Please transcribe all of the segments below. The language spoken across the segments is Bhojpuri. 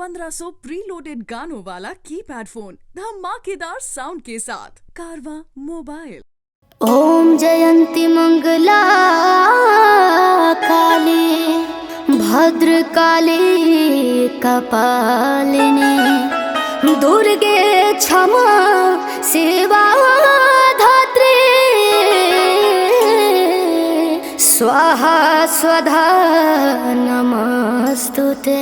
1500 प्रीलोडेड गानों वाला कीपैड फोन धमाकेदार साउंड के साथ कारवा मोबाइल। ओम जयंती मंगला काली भद्रकाली कपालिनी दुर्गे क्षमा सेवा धात्री स्वाहा स्वधा नमस्तुते।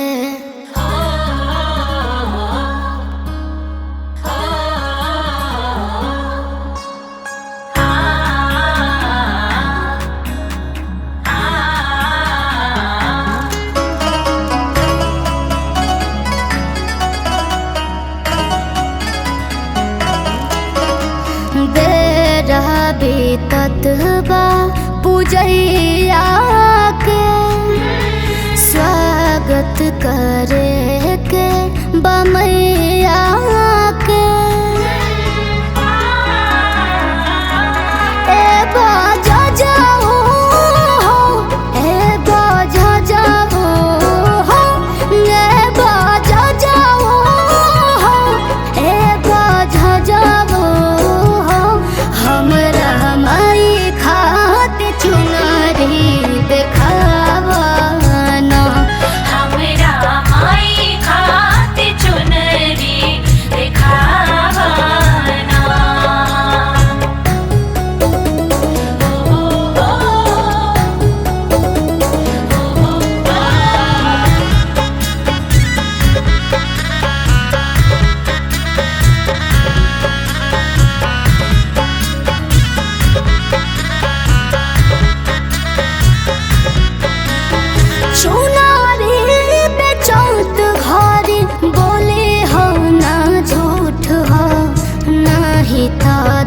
तत्बा पूजैया के स्वागत करे के बमैया के ए बाजा जाओ ए बाजा जाओ ए बाजा जाओ ए बाजा जाओ हमरा माई खाते चुनरी देखावाना हमरा माई खाते चुनरी देखावाना।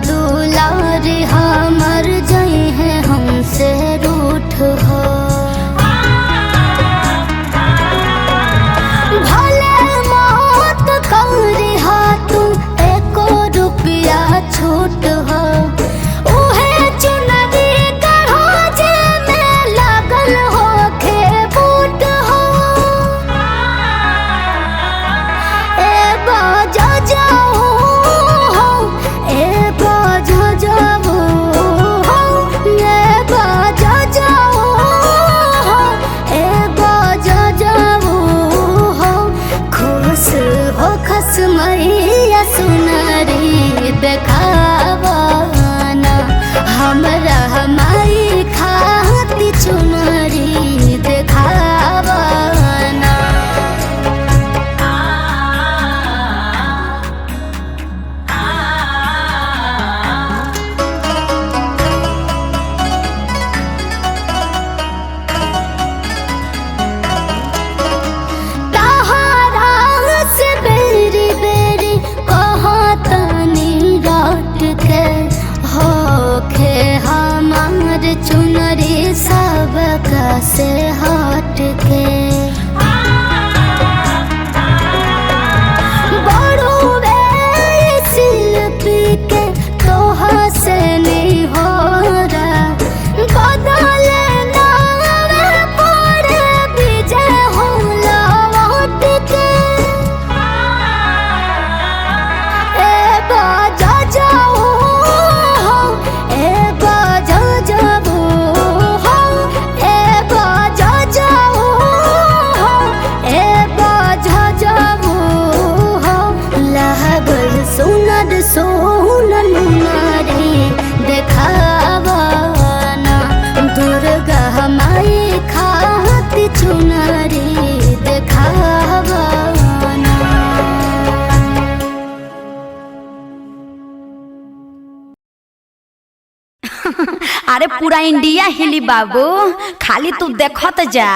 दुलार हमर जई है हमसे रूठ हो भले मौत कौरी हा तू एको रुपया छूट हो उहे चुनरी कहो जे में लगल हो खे बूट हो ए बाजा जाओ मैया सुनरी देखावाना हमरा माई खाती चुनरी देखावाना। चुनरी सबका से हट के बड़ू शिल्पी के तोहा से नहीं हो रहा बदले नावे पड़े विजय हो लौट के ए बाजा जाओ ए बाजा जाओ सोनल नारी देखावाना दुर्गा माई खाती चुनरी देखावाना। अरे पूरा इंडिया हिली बाबू, खाली तू देखत जा।